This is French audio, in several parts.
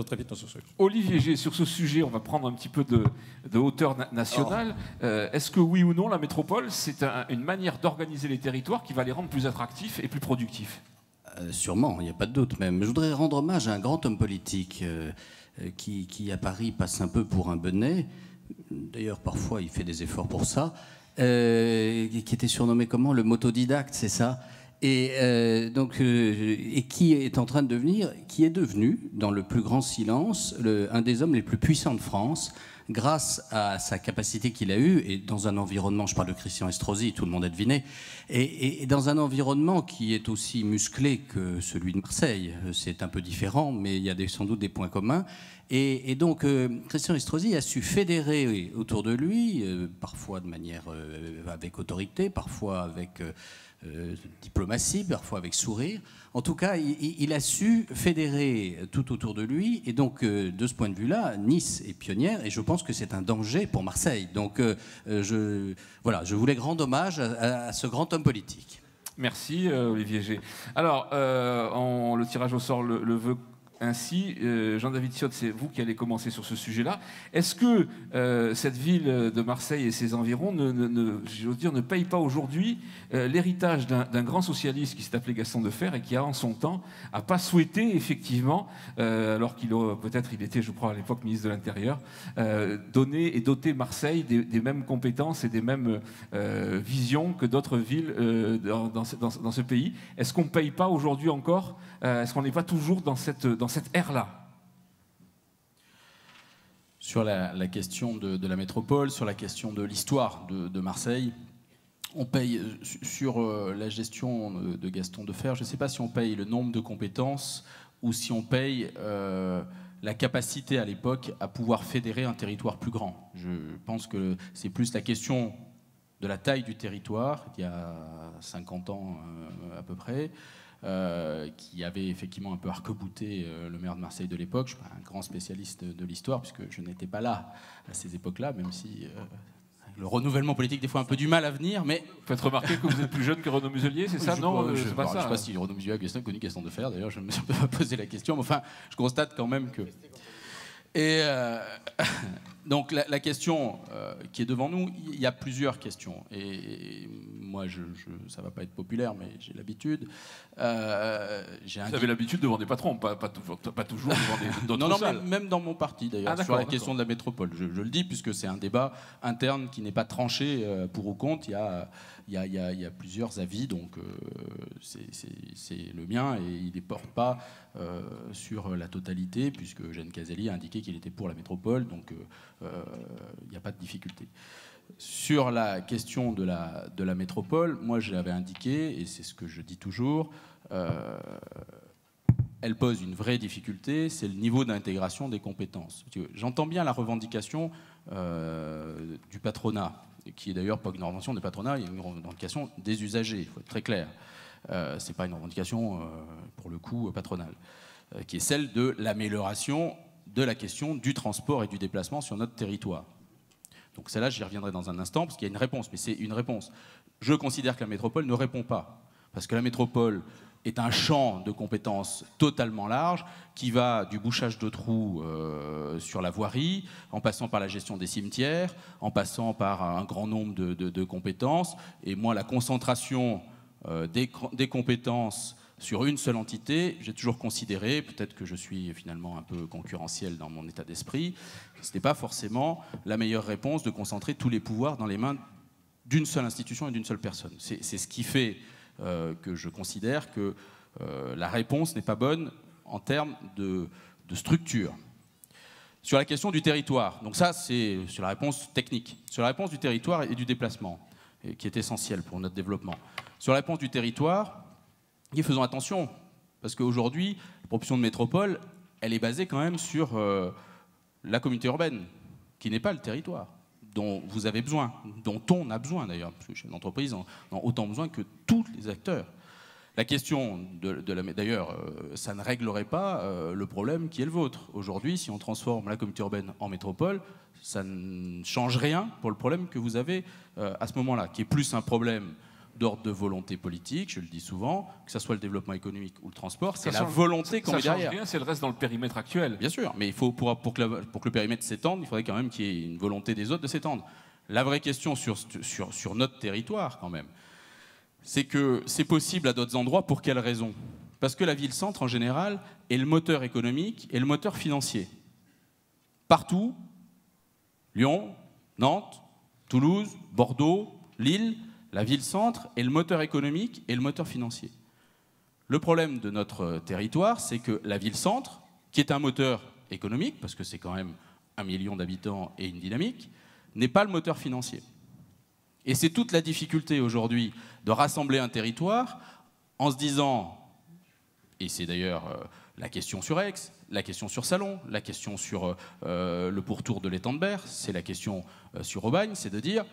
très vite dans ce truc. Olivier G, sur ce sujet, on va prendre un petit peu de hauteur nationale. Est-ce que oui ou non, la métropole, c'est une manière d'organiser les territoires qui va les rendre plus attractifs et plus productifs? Sûrement, il n'y a pas de doute même. Je voudrais rendre hommage à un grand homme politique qui, à Paris, passe un peu pour un benet. D'ailleurs, parfois, il fait des efforts pour ça. Qui était surnommé comment? Le motodidacte, c'est ça? Et qui est en train de devenir, qui est devenu, dans le plus grand silence, un des hommes les plus puissants de France, grâce à sa capacité qu'il a eue, et dans un environnement, je parle de Christian Estrosi, tout le monde a deviné, et dans un environnement qui est aussi musclé que celui de Marseille. C'est un peu différent, mais il y a sans doute des points communs. Et donc, Christian Estrosi a su fédérer autour de lui, parfois de manière avec autorité, parfois avec diplomatie, parfois avec sourire. En tout cas, il a su fédérer tout autour de lui. Et donc, de ce point de vue-là, Nice est pionnière. Et je pense que c'est un danger pour Marseille. Donc, voilà, je voulais rendre hommage à ce grand homme politique. Merci, Olivier G. Alors, le tirage au sort le veut ainsi. Jean-David Ciotte, c'est vous qui allez commencer sur ce sujet-là. Est-ce que cette ville de Marseille et ses environs, j'ose dire, ne paye pas aujourd'hui l'héritage d'un grand socialiste qui s'est appelé Gaston Defferre et qui, en son temps, n'a pas souhaité, effectivement, alors qu'il peut-être il était, je crois, à l'époque ministre de l'Intérieur, donner et doter Marseille des mêmes compétences et des mêmes visions que d'autres villes dans ce pays. Est-ce qu'on ne paye pas aujourd'hui encore? Est-ce qu'on n'est pas toujours dans cette ère-là? Sur la question de la métropole, sur la question de l'histoire de Marseille, on paye sur la gestion de Gaston Defferre, je ne sais pas si on paye le nombre de compétences ou si on paye la capacité à l'époque à pouvoir fédérer un territoire plus grand. Je pense que c'est plus la question de la taille du territoire, il y a 50 ans à peu près, qui avait effectivement un peu arc-bouté le maire de Marseille de l'époque. Je ne suis pas un grand spécialiste de l'histoire, puisque je n'étais pas là à ces époques-là, même si le renouvellement politique des fois a un peu du mal à venir. Mais vous faites remarquer que vous êtes plus jeune que Renaud Muselier, c'est ça? Non, c'est pas ça. Je ne sais pas si Renaud Muselier a connu Gaston Defferre, d'ailleurs, je ne me suis pas posé la question, mais enfin, je constate quand même que... Et donc la question qui est devant nous, il y a plusieurs questions. Et moi, ça ne va pas être populaire, mais j'ai l'habitude. Vous avez l'habitude devant des patrons, pas toujours devant d'autres Non, salles. même dans mon parti, d'ailleurs, sur la question de la métropole. Je le dis, puisque c'est un débat interne qui n'est pas tranché pour ou contre. Il y a plusieurs avis, donc c'est le mien, et il ne les porte pas sur la totalité, puisque Eugène Caselli a indiqué qu'il était pour la métropole, donc il n'y a pas de difficulté. Sur la question de la métropole, moi j'avais indiqué, et c'est ce que je dis toujours, elle pose une vraie difficulté, c'est le niveau d'intégration des compétences. J'entends bien la revendication du patronat, qui est d'ailleurs pas une revendication des patronats, il y a une revendication des usagers, il faut être très clair. Ce n'est pas une revendication, pour le coup, patronale, qui est celle de l'amélioration de la question du transport et du déplacement sur notre territoire. Donc celle-là, j'y reviendrai dans un instant, parce qu'il y a une réponse, mais c'est une réponse. Je considère que la métropole ne répond pas, parce que la métropole est un champ de compétences totalement large, qui va du bouchage de trous sur la voirie, en passant par la gestion des cimetières, en passant par un grand nombre de compétences, et moi, la concentration des compétences sur une seule entité, j'ai toujours considéré, peut-être que je suis finalement un peu concurrentiel dans mon état d'esprit, que ce n'était pas forcément la meilleure réponse de concentrer tous les pouvoirs dans les mains d'une seule institution et d'une seule personne. C'est ce qui fait que je considère que la réponse n'est pas bonne en termes de structure. Sur la question du territoire, donc ça c'est sur la réponse technique, sur la réponse du territoire et du déplacement, qui est essentielle pour notre développement. Sur la réponse du territoire, et faisons attention, parce qu'aujourd'hui, la proposition de métropole, elle est basée quand même sur la communauté urbaine, qui n'est pas le territoire, dont vous avez besoin, dont on a besoin d'ailleurs, parce que chez l'entreprise, on a autant besoin que tous les acteurs. La question d'ailleurs, ça ne réglerait pas le problème qui est le vôtre. Aujourd'hui, si on transforme la communauté urbaine en métropole, ça ne change rien pour le problème que vous avez à ce moment-là, qui est plus un problème d'ordre de volonté politique, je le dis souvent, que ce soit le développement économique ou le transport, c'est la volonté qu'on met derrière. Rien, c'est le reste dans le périmètre actuel. Bien sûr, mais il faut, pour que le périmètre s'étende, il faudrait quand même qu'il y ait une volonté des autres de s'étendre. La vraie question sur notre territoire, quand même, c'est que c'est possible à d'autres endroits. Pour quelles raisons? Parce que la ville-centre, en général, est le moteur économique et le moteur financier. Partout, Lyon, Nantes, Toulouse, Bordeaux, Lille, la ville-centre est le moteur économique et le moteur financier. Le problème de notre territoire, c'est que la ville-centre, qui est un moteur économique, parce que c'est quand même 1 million d'habitants et une dynamique, n'est pas le moteur financier. Et c'est toute la difficulté aujourd'hui de rassembler un territoire en se disant, et c'est d'ailleurs la question sur Aix, la question sur Salon, la question sur le pourtour de l'étang de Berre, c'est la question sur Aubagne, c'est de dire,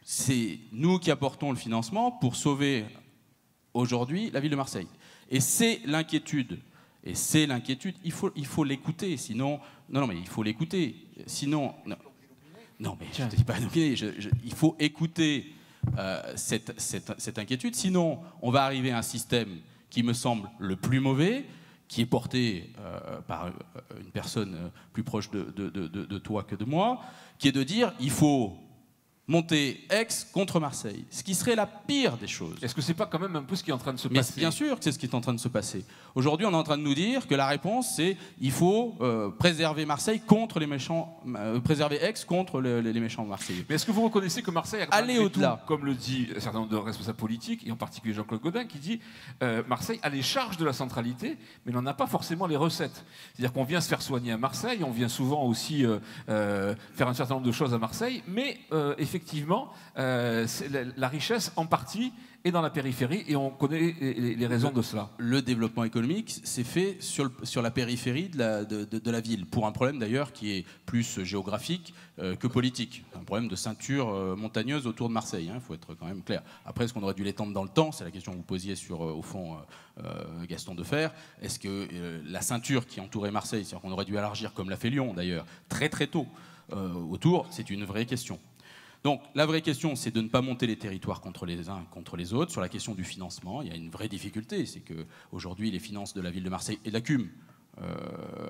c'est nous qui apportons le financement pour sauver aujourd'hui la ville de Marseille. Et c'est l'inquiétude. Et c'est l'inquiétude. Il faut l'écouter, sinon... Non, mais il faut l'écouter. Sinon... Non, mais je ne te dis pas d'opiner. Il faut écouter cette inquiétude. Sinon, on va arriver à un système qui me semble le plus mauvais, qui est porté par une personne plus proche de toi que de moi, qui est de dire il faut monter Aix contre Marseille, ce qui serait la pire des choses. Est-ce que c'est pas quand même un peu ce qui est en train de se passer? Bien sûr que c'est ce qui est en train de se passer. Aujourd'hui, on est en train de nous dire que la réponse, c'est il faut préserver Marseille contre les méchants, préserver Aix contre les méchants marseillais. Mais est-ce que vous reconnaissez que Marseille a aller au-delà, comme le dit un certain nombre de responsables politiques, et en particulier Jean-Claude Gaudin, qui dit Marseille a les charges de la centralité, mais n'en a pas forcément les recettes. C'est-à-dire qu'on vient se faire soigner à Marseille, on vient souvent aussi faire un certain nombre de choses à Marseille, mais effectivement, la richesse, en partie, est dans la périphérie, et on connaît les raisons de cela. Le développement économique s'est fait sur la périphérie de la ville, pour un problème d'ailleurs qui est plus géographique que politique. Un problème de ceinture montagneuse autour de Marseille, il faut être quand même clair. Après, est-ce qu'on aurait dû l'étendre dans le temps? C'est la question que vous posiez sur, au fond, Gaston Defferre. Est-ce que la ceinture qui entourait Marseille, c'est-à-dire qu'on aurait dû élargir, comme l'a fait Lyon d'ailleurs, très très tôt, autour, c'est une vraie question. Donc la vraie question, c'est de ne pas monter les territoires contre les uns contre les autres. Sur la question du financement, il y a une vraie difficulté. C'est qu'aujourd'hui, les finances de la ville de Marseille et de la CUM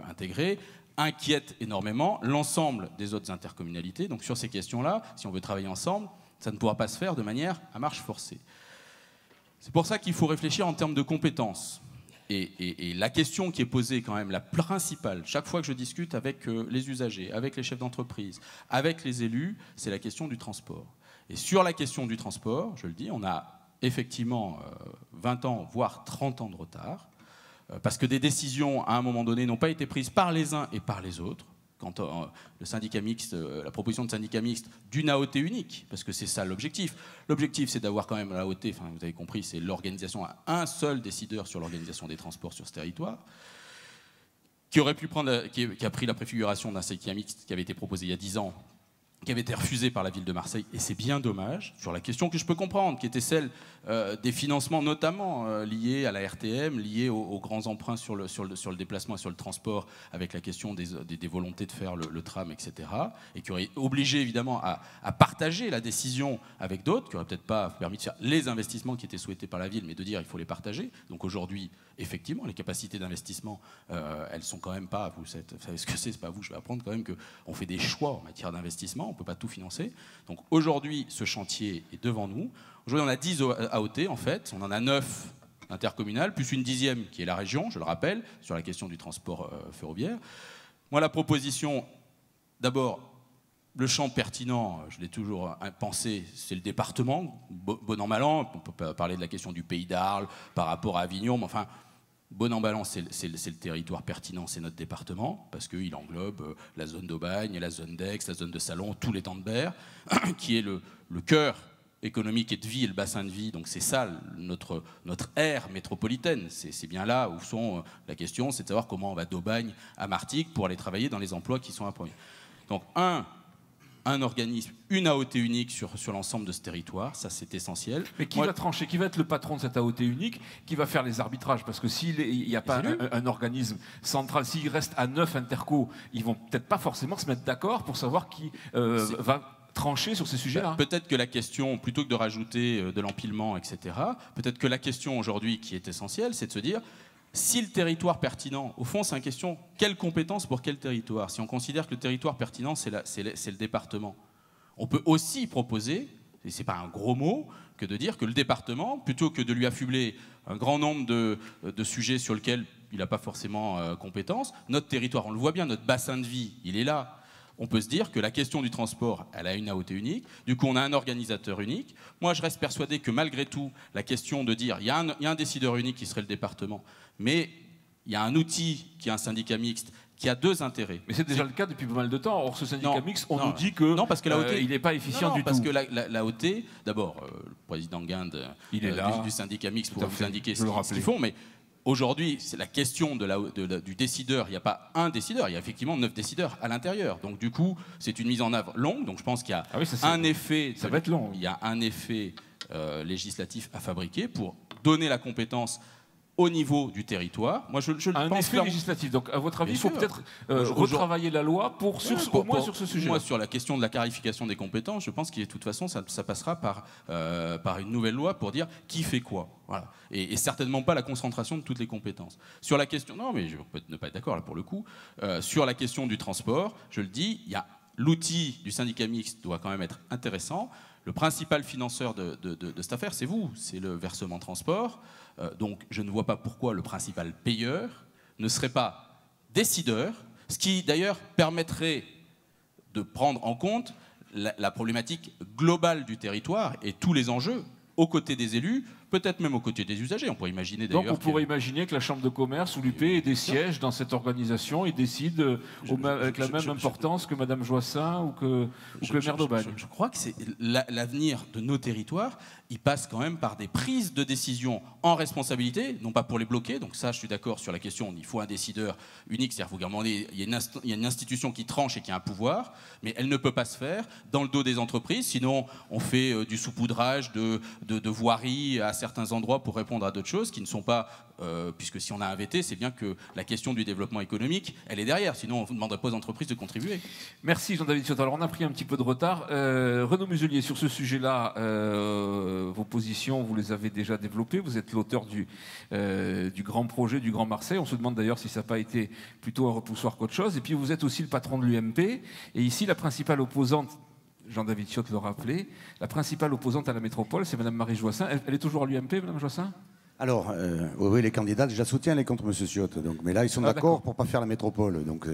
intégrées inquiètent énormément l'ensemble des autres intercommunalités. Donc sur ces questions-là, si on veut travailler ensemble, ça ne pourra pas se faire de manière à marche forcée. C'est pour ça qu'il faut réfléchir en termes de compétences. Et la question qui est posée quand même, la principale, chaque fois que je discute avec les usagers, avec les chefs d'entreprise, avec les élus, c'est la question du transport. Et sur la question du transport, je le dis, on a effectivement 20 ans, voire 30 ans de retard, parce que des décisions, à un moment donné, n'ont pas été prises par les uns et par les autres. Quand le syndicat mixte, la proposition de syndicat mixte d'une AOT unique, parce que c'est ça l'objectif. L'objectif, c'est d'avoir quand même l'AOT, enfin, vous avez compris, c'est l'organisation à un seul décideur sur l'organisation des transports sur ce territoire, qui a pris la préfiguration d'un syndicat mixte qui avait été proposé il y a 10 ans, qui avait été refusé par la ville de Marseille, et c'est bien dommage, sur la question que je peux comprendre, qui était celle des financements notamment liés à la RTM, liés aux grands emprunts sur le déplacement et sur le transport, avec la question des volontés de faire le tram, etc., et qui aurait obligé évidemment à partager la décision avec d'autres, qui n'auraient peut-être pas permis de faire les investissements qui étaient souhaités par la ville, mais de dire il faut les partager. Donc aujourd'hui, effectivement, les capacités d'investissement, elles sont quand même pas, vous savez ce que c'est pas vous, je vais apprendre quand même qu'on fait des choix en matière d'investissement, on ne peut pas tout financer. Donc aujourd'hui, ce chantier est devant nous. Aujourd'hui, on a 10 AOT, en fait, on en a 9 intercommunales, plus une 10e qui est la région, je le rappelle, sur la question du transport ferroviaire. Moi, la proposition, d'abord, le champ pertinent, je l'ai toujours pensé, c'est le département, bon an, mal an, on peut parler de la question du Pays d'Arles par rapport à Avignon, mais enfin, bon an, mal an, c'est le territoire pertinent, c'est notre département, parce qu'il englobe la zone d'Aubagne, la zone d'Aix, la zone de Salon, tout l'étang de Berre, qui est le cœur économique et de vie et le bassin de vie. Donc c'est ça notre aire métropolitaine. C'est bien là où sont la question, c'est de savoir comment on va d'Aubagne à Martigues pour aller travailler dans les emplois qui sont à Poitiers. Donc un organisme, une AOT unique sur l'ensemble de ce territoire, ça c'est essentiel. Mais qui va trancher? Qui va être le patron de cette AOT unique? Qui va faire les arbitrages? Parce que s'il n'y a pas un organisme central, s'il reste à 9 intercos, ils vont peut-être pas forcément se mettre d'accord pour savoir qui va trancher sur ces sujets-là. Peut-être que la question, plutôt que de rajouter de l'empilement, etc., peut-être que la question aujourd'hui qui est essentielle, c'est de se dire, si le territoire pertinent, au fond, c'est une question, quelle compétence pour quel territoire? Si on considère que le territoire pertinent, c'est le département, on peut aussi proposer, et ce n'est pas un gros mot, que de dire que le département, plutôt que de lui affubler un grand nombre de sujets sur lesquels il n'a pas forcément compétence, notre territoire, on le voit bien, notre bassin de vie, il est là. On peut se dire que la question du transport, elle a une AOT unique. Du coup, on a un organisateur unique. Moi, je reste persuadé que malgré tout, la question de dire il y a un décideur unique qui serait le département, mais il y a un outil qui est un syndicat mixte qui a deux intérêts. Mais c'est déjà le cas depuis pas mal de temps. Or, ce syndicat mixte, on nous dit que il n'est pas efficient du tout. Parce que l'AOT, d'abord, le président Guinde il est là, du syndicat mixte pour vous indiquer ce qu'ils font, mais aujourd'hui, c'est la question du décideur. Il n'y a pas un décideur, il y a effectivement 9 décideurs à l'intérieur. Donc du coup, c'est une mise en œuvre longue. Donc je pense qu'il y a un effet. Ça va être long. Il y a un effet législatif à fabriquer pour donner la compétence au niveau du territoire. Moi, je un pense effet législatif. Donc, à votre avis, il faut peut-être retravailler la loi au moins sur ce sujet. Moi, sur la question de la clarification des compétences, je pense que de toute façon, ça passera par une nouvelle loi pour dire qui fait quoi. Voilà. Et certainement pas la concentration de toutes les compétences. Sur la question, non, mais je peux ne pas être d'accord là pour le coup. Sur la question du transport, je le dis, il y a l'outil du syndicat mixte doit quand même être intéressant. Le principal financeur de cette affaire, c'est vous, c'est le versement transport. Donc je ne vois pas pourquoi le principal payeur ne serait pas décideur, ce qui d'ailleurs permettrait de prendre en compte la problématique globale du territoire et tous les enjeux aux côtés des élus, peut-être même aux côtés des usagers. On pourrait imaginer d'ailleurs. Donc on pourrait imaginer que la Chambre de commerce ou l'UP ait des sièges dans cette organisation et décide avec la même importance que Mme Joissaint ou que le maire d'Aubagne. Je crois que c'est l'avenir de nos territoires. Il passe quand même par des prises de décision en responsabilité, non pas pour les bloquer. Donc ça, je suis d'accord sur la question. Il faut un décideur unique, c'est-à-dire vous demandez, il y a une institution qui tranche et qui a un pouvoir, mais elle ne peut pas se faire dans le dos des entreprises. Sinon, on fait du saupoudrage de voirie à certains endroits pour répondre à d'autres choses qui ne sont pas, puisque si on a un VT, c'est bien que la question du développement économique, elle est derrière, sinon on ne demanderait pas aux entreprises de contribuer. Merci Jean-David Ciotte. Alors on a pris un petit peu de retard. Renaud Muselier, sur ce sujet-là, vos positions, vous les avez déjà développées, vous êtes l'auteur du grand projet du Grand Marseille, on se demande d'ailleurs si ça n'a pas été plutôt un repoussoir qu'autre chose, et puis vous êtes aussi le patron de l'UMP, et ici la principale opposante, Jean-David Ciotte le rappelait, la principale opposante à la métropole, c'est Mme Marie Joissaint. Elle est toujours à l'UMP, Mme Joissaint ? Alors, oui, les candidats déjà soutiennent les contre M. Ciotte. Donc, mais là, ils sont d'accord pour ne pas faire la métropole. Donc,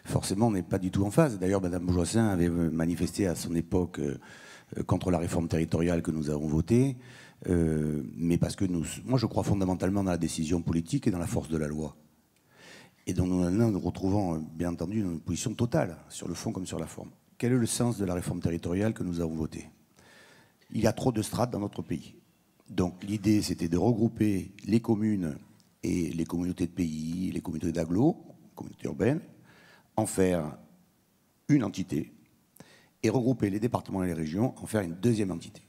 forcément, on n'est pas du tout en phase. D'ailleurs, Mme Joissaint avait manifesté à son époque contre la réforme territoriale que nous avons votée. Mais parce que moi, je crois fondamentalement dans la décision politique et dans la force de la loi. Et donc, nous retrouvons, bien entendu, une position totale, sur le fond comme sur la forme. Quel est le sens de la réforme territoriale que nous avons votée? Il y a trop de strates dans notre pays. Donc l'idée, c'était de regrouper les communes et les communautés de pays, les communautés d'agglo, communautés urbaines, en faire une entité, et regrouper les départements et les régions, en faire une deuxième entité.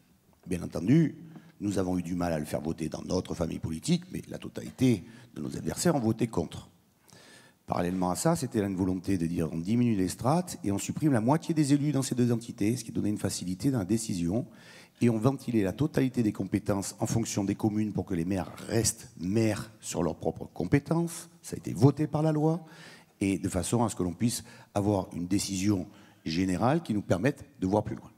Bien entendu, nous avons eu du mal à le faire voter dans notre famille politique, mais la totalité de nos adversaires ont voté contre. Parallèlement à ça, c'était une volonté de dire on diminue les strates et on supprime la moitié des élus dans ces deux entités, ce qui donnait une facilité dans la décision. Et on ventilait la totalité des compétences en fonction des communes pour que les maires restent maires sur leurs propres compétences. Ça a été voté par la loi, et de façon à ce que l'on puisse avoir une décision générale qui nous permette de voir plus loin.